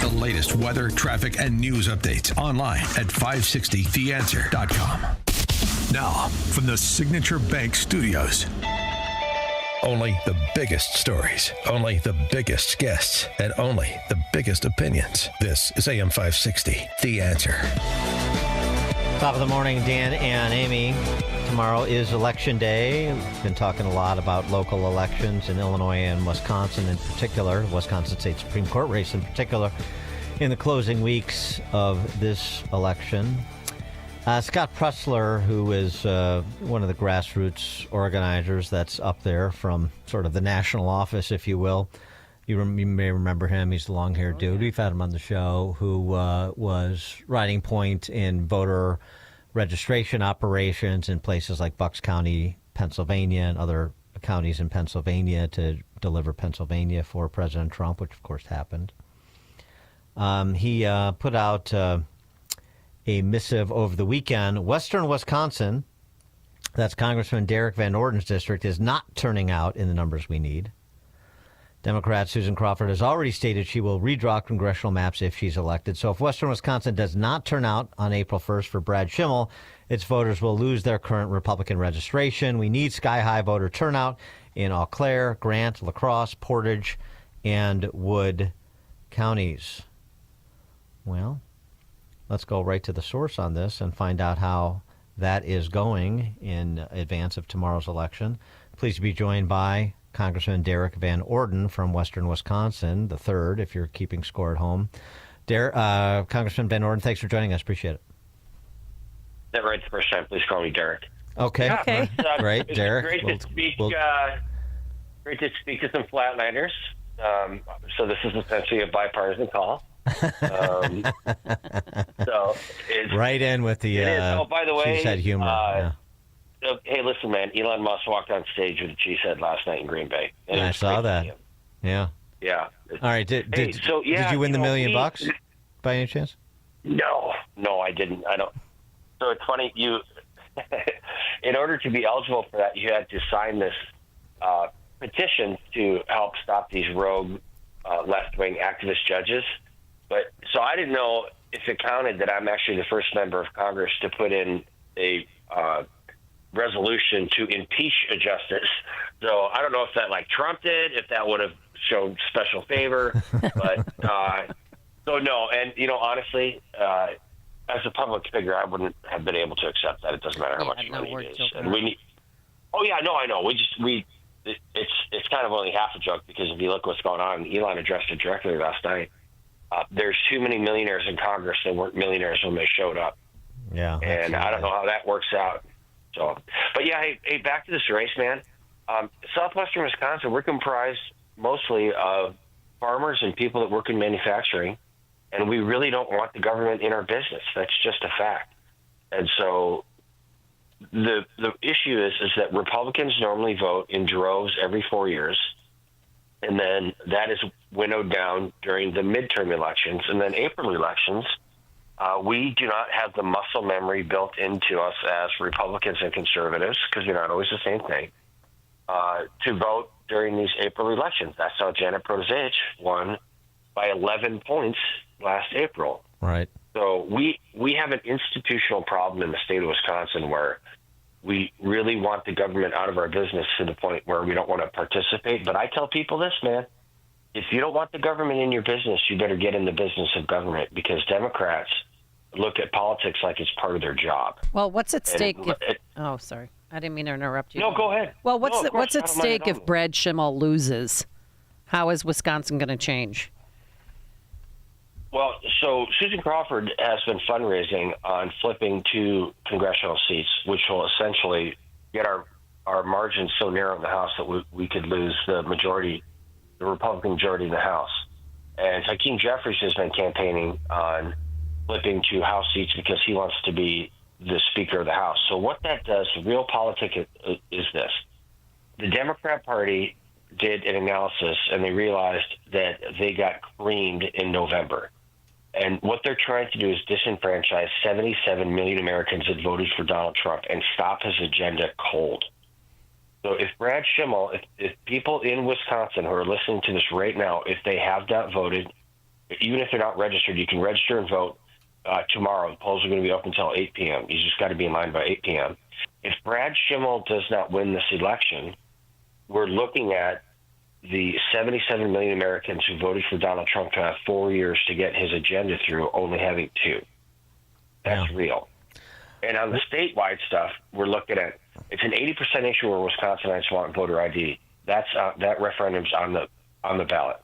The latest weather, traffic, and news updates online at 560theanswer.com. Now, from the Signature Bank Studios. Only the biggest stories, only the biggest guests, and only the biggest opinions. This is AM 560, The Answer. Top of the morning, Dan and Amy. Tomorrow is Election Day. We've been talking a lot about local elections in Illinois and Wisconsin in particular, Wisconsin State Supreme Court race in particular, in the closing weeks of this election. Scott Pressler, who is one of the grassroots organizers that's up there from sort of the national office, if you will. You may remember him. He's the long-haired dude. We've had him on the show, who was riding point in voter registration operations in places like Bucks County, Pennsylvania, and other counties in Pennsylvania to deliver Pennsylvania for President Trump, which, of course, happened. He put out a missive over the weekend. Western Wisconsin, that's Congressman Derrick Van Orden's district, is not turning out in the numbers we need. Democrat Susan Crawford has already stated she will redraw congressional maps if she's elected. So if Western Wisconsin does not turn out on April 1st for Brad Schimmel, its voters will lose their current Republican registration. We need sky-high voter turnout in Eau Claire, Grant, La Crosse, Portage, and Wood counties. Well, let's go right to the source on this and find out how that is going in advance of tomorrow's election. Pleased to be joined by Congressman Derrick Van Orden from Western Wisconsin, the third, if you're keeping score at home. Congressman Van Orden, thanks for joining us. Appreciate it. That right the first time. Please call me Derrick. Okay. Yeah, okay. Great, Derrick. Great to speak. Great to speak to some flatlanders. So this is essentially a bipartisan call. So it's right in with the. Oh, by the way, cheesehead humor. Yeah. Hey, listen, man. Elon Musk walked on stage with a cheesehead last night in Green Bay. I saw that. Yeah. Yeah. All right. Did you win the $1 million by any chance? No, I didn't. I don't. So it's funny. In order to be eligible for that, you had to sign this petition to help stop these rogue left-wing activist judges. But so I didn't know if it counted that I'm actually the first member of Congress to put in a resolution to impeach a justice. So I don't know if that like Trump did, if that would have shown special favor. But so no, and honestly, as a public figure, I wouldn't have been able to accept that. It doesn't matter how much money it is. And we need. Oh yeah, no, I know. It's kind of only half a joke because if you look what's going on, Elon addressed it directly last night. There's too many millionaires in Congress that weren't millionaires when they showed up. Yeah. And I don't know how that works out. So, but yeah, hey, back to this race, man. Southwestern Wisconsin, we're comprised mostly of farmers and people that work in manufacturing, and we really don't want the government in our business. That's just a fact. And so the issue is that Republicans normally vote in droves every 4 years, and then that is winnowed down during the midterm elections, and then April elections. We do not have the muscle memory built into us as Republicans and conservatives, because they're not always the same thing, to vote during these April elections. That's how Janet Protasiewicz won by 11 points last April. Right. So we have an institutional problem in the state of Wisconsin where we really want the government out of our business to the point where we don't want to participate. But I tell people this, man. If you don't want the government in your business, you better get in the business of government, because Democrats look at politics like it's part of their job. Well, what's at stake? Oh, sorry. I didn't mean to interrupt you. No, go ahead. Well, what's at stake if Brad Schimmel loses? How is Wisconsin going to change? Well, so Susan Crawford has been fundraising on flipping 2 congressional seats, which will essentially get our margins so narrow in the House that we could lose the Republican majority in the House. And Hakeem Jeffries has been campaigning on flipping 2 House seats because he wants to be the Speaker of the House. So what that does, real politics, is this. The Democrat Party did an analysis, and they realized that they got creamed in November. And what they're trying to do is disenfranchise 77 million Americans that voted for Donald Trump and stop his agenda cold. So if Brad Schimmel, if people in Wisconsin who are listening to this right now, if they have not voted Even if they're not registered, you can register and vote tomorrow. The polls are going to be open until 8 p.m. You just got to be in line by 8 p.m. If Brad Schimmel does not win this election, we're looking at the 77 million Americans who voted for Donald Trump to have 4 years to get his agenda through, only having 2. That's real. And on the statewide stuff, we're looking at, it's an 80% issue where Wisconsinites want voter ID. That referendum's on the ballot.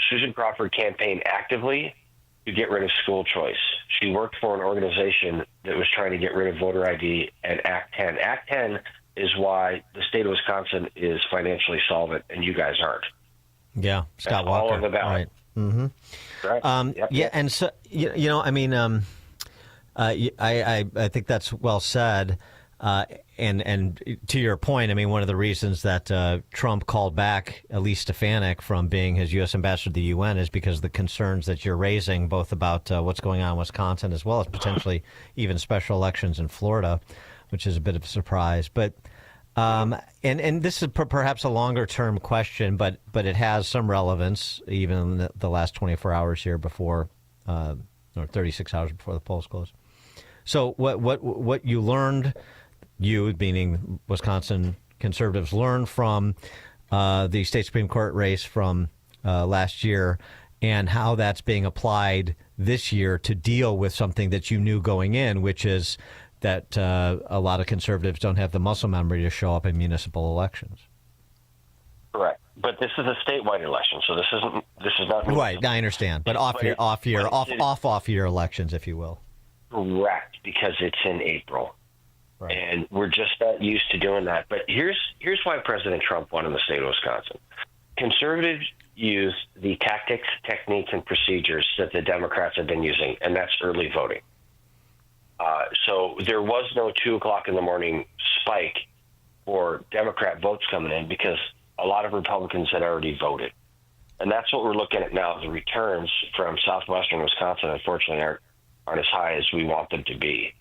Susan Crawford campaigned actively to get rid of school choice. She worked for an organization that was trying to get rid of voter ID and Act 10. Act 10 is why the state of Wisconsin is financially solvent and you guys aren't. Yeah, Scott That's Walker. all on the ballot. Right. Mm-hmm. Right. Yeah, and so I mean, I think that's well said. And to your point, I mean, one of the reasons that Trump called back Elise Stefanik from being his U.S. ambassador to the UN is because of the concerns that you're raising, both about what's going on in Wisconsin as well as potentially even special elections in Florida, which is a bit of a surprise. But and this is perhaps a longer term question, but it has some relevance even in the last 24 hours here before, or 36 hours before the polls close. So what you learned, you meaning Wisconsin conservatives, learned from the state Supreme Court race from last year, and how that's being applied this year to deal with something that you knew going in, which is that a lot of conservatives don't have the muscle memory to show up in municipal elections. Correct. But this is a statewide election, so this is not right. I understand, but off year elections, if you will. Correct, because it's in April, right. And we're just not used to doing that. But here's why President Trump won in the state of Wisconsin. Conservatives use the tactics, techniques, and procedures that the Democrats have been using, and that's early voting. So there was no 2 o'clock in the morning spike for Democrat votes coming in because a lot of Republicans had already voted. And that's what we're looking at now. The returns from southwestern Wisconsin, unfortunately, aren't as high as we want them to be.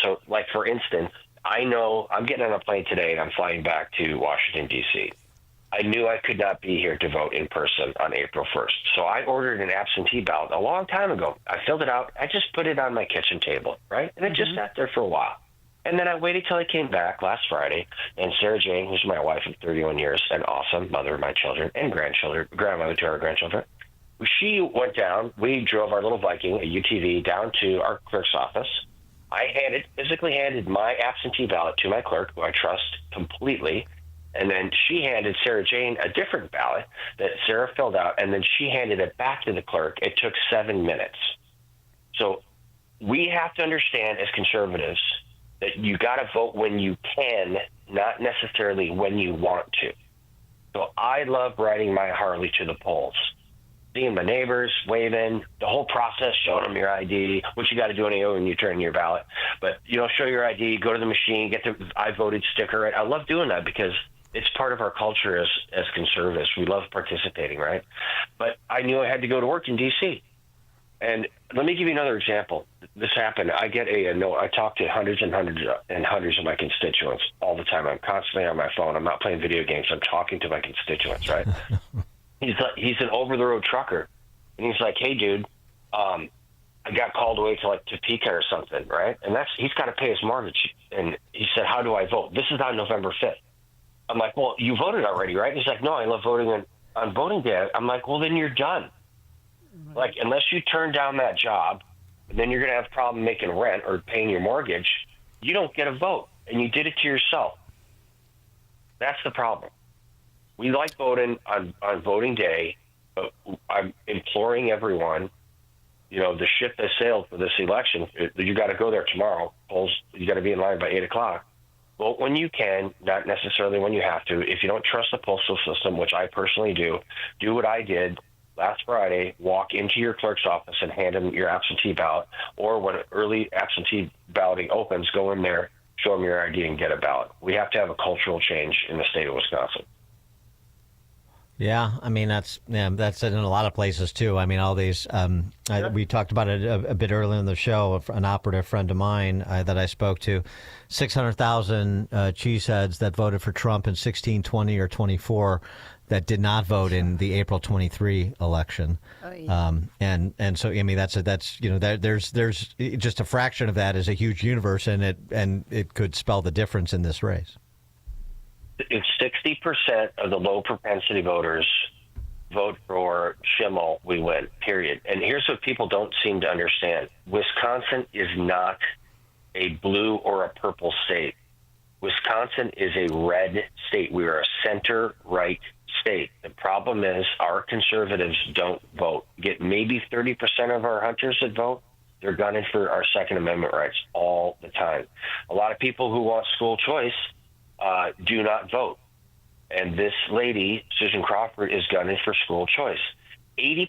So, like, for instance, I know I'm getting on a plane today and I'm flying back to Washington, D.C. I knew I could not be here to vote in person on April 1st. So I ordered an absentee ballot a long time ago. I filled it out. I just put it on my kitchen table, right? And it just sat there for a while. And then I waited till I came back last Friday, and Sarah Jane, who's my wife of 31 years, an awesome mother of my children and grandmother to our grandchildren, she went down. We drove our little Viking, a UTV, down to our clerk's office. I physically handed my absentee ballot to my clerk, who I trust completely, and then she handed Sarah Jane a different ballot that Sarah filled out, and then she handed it back to the clerk. It took 7 minutes. So we have to understand as conservatives that you got to vote when you can, not necessarily when you want to. So I love riding my Harley to the polls, seeing my neighbors, waving, the whole process, showing them your ID, which you got to do when you turn in your ballot. But, show your ID, go to the machine, get the I voted sticker. I love doing that because it's part of our culture as conservatives. We love participating, right? But I knew I had to go to work in D.C. And let me give you another example. This happened. I get a note. I talk to hundreds and hundreds and hundreds of my constituents all the time. I'm constantly on my phone. I'm not playing video games. I'm talking to my constituents, right? He's an over-the-road trucker. And he's like, hey, dude, I got called away to Topeka or something, right? And he's got to pay his mortgage. And he said, how do I vote? This is on November 5th. I'm like, well, you voted already, right? He's like, no, I love voting on voting day. I'm like, well, then you're done. Like, unless you turn down that job, then you're going to have a problem making rent or paying your mortgage. You don't get a vote, and you did it to yourself. That's the problem. We like voting on voting day, but I'm imploring everyone, the ship that sailed for this election, you got to go there tomorrow. Polls, you got to be in line by 8 o'clock. Vote when you can, not necessarily when you have to. If you don't trust the postal system, which I personally do what I did last Friday, walk into your clerk's office and hand them your absentee ballot, or when early absentee balloting opens, go in there, show them your ID, and get a ballot. We have to have a cultural change in the state of Wisconsin. Yeah, I mean, that's in a lot of places, too. I mean, all these, we talked about it a bit earlier in the show, an operative friend of mine that I spoke to, 600,000 cheeseheads that voted for Trump in 16, 20, or 24. that did not vote in the April 23 election. And so, Amy, that's there's just a fraction of that is a huge universe, and it could spell the difference in this race. If 60% of the low propensity voters vote for Schimmel, we win, period. And here's what people don't seem to understand. Wisconsin is not a blue or a purple state. Wisconsin is a red state. We are a center-right state. The problem is our conservatives don't vote. Get maybe 30% of our hunters that vote. They're gunning for our Second Amendment rights all the time. A lot of people who want school choice do not vote. And this lady, Susan Crawford, is gunning for school choice. 80%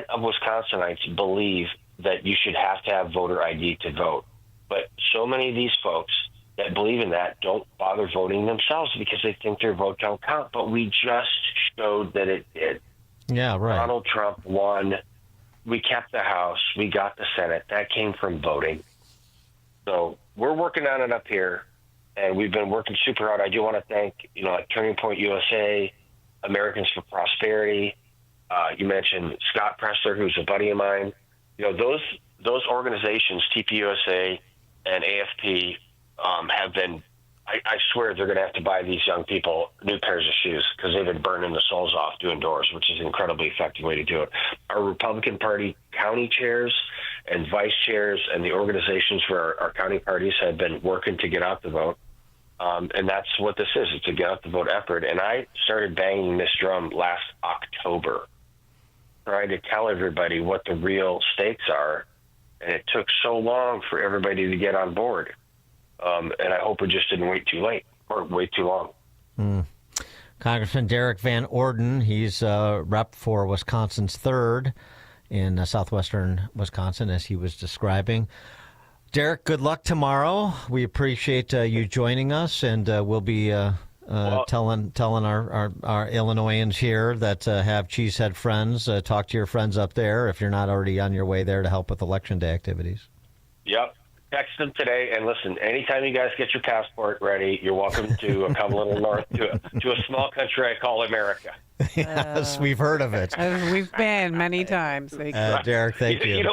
of Wisconsinites believe that you should have to have voter ID to vote. But so many of these folks that believe in that don't bother voting themselves because they think their vote don't count. But we just showed that it did. Yeah, right. Donald Trump won. We kept the House. We got the Senate. That came from voting. So we're working on it up here, and we've been working super hard. I do want to thank, like Turning Point USA, Americans for Prosperity. You mentioned Scott Pressler, who's a buddy of mine. Those organizations, TPUSA and AFP, have been, I swear they're going to have to buy these young people new pairs of shoes because they've been burning the soles off doing doors, which is an incredibly effective way to do it. Our Republican Party county chairs and vice chairs and the organizations for our county parties have been working to get out the vote. And that's what this is. It's a get out the vote effort. And I started banging this drum last October, trying to tell everybody what the real stakes are. And it took so long for everybody to get on board. And I hope we just didn't wait too late or wait too long. Congressman Derrick Van Orden, he's rep for Wisconsin's 3rd in southwestern Wisconsin, as he was describing. Derrick, good luck tomorrow. We appreciate you joining us, and we'll be telling our Illinoisans here that have cheesehead friends, talk to your friends up there if you're not already on your way there to help with Election Day activities. Yep. Text them today, and listen, anytime you guys get your passport ready, you're welcome to come a little north to a small country I call America. Yes, we've heard of it. We've been many times. Derrick, thank you.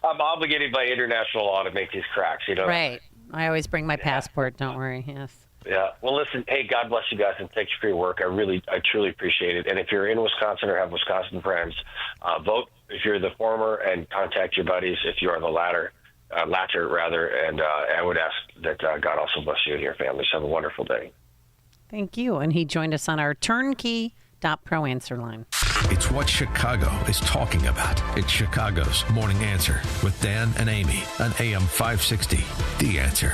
I'm obligated by international law to make these cracks, Right. I always bring my passport, don't worry, yes. Yeah. Well, listen, hey, God bless you guys, and thanks for your work. I truly appreciate it. And if you're in Wisconsin or have Wisconsin friends, vote if you're the former and contact your buddies if you are the latter, and I would ask that God also bless you and your families. Have a wonderful day. Thank you. And he joined us on our turnkey.pro answer line. It's what Chicago is talking about. It's Chicago's Morning Answer with Dan and Amy on AM 560. The Answer.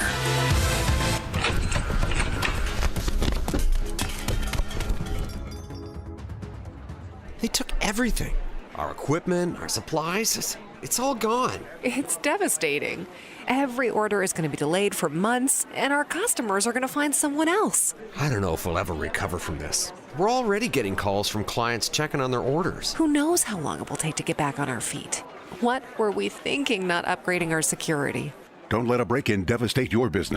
They took everything. Our equipment, our supplies, it's all gone. It's devastating. Every order is going to be delayed for months, and our customers are going to find someone else. I don't know if we'll ever recover from this. We're already getting calls from clients checking on their orders. Who knows how long it will take to get back on our feet? What were we thinking not upgrading our security? Don't let a break-in devastate your business.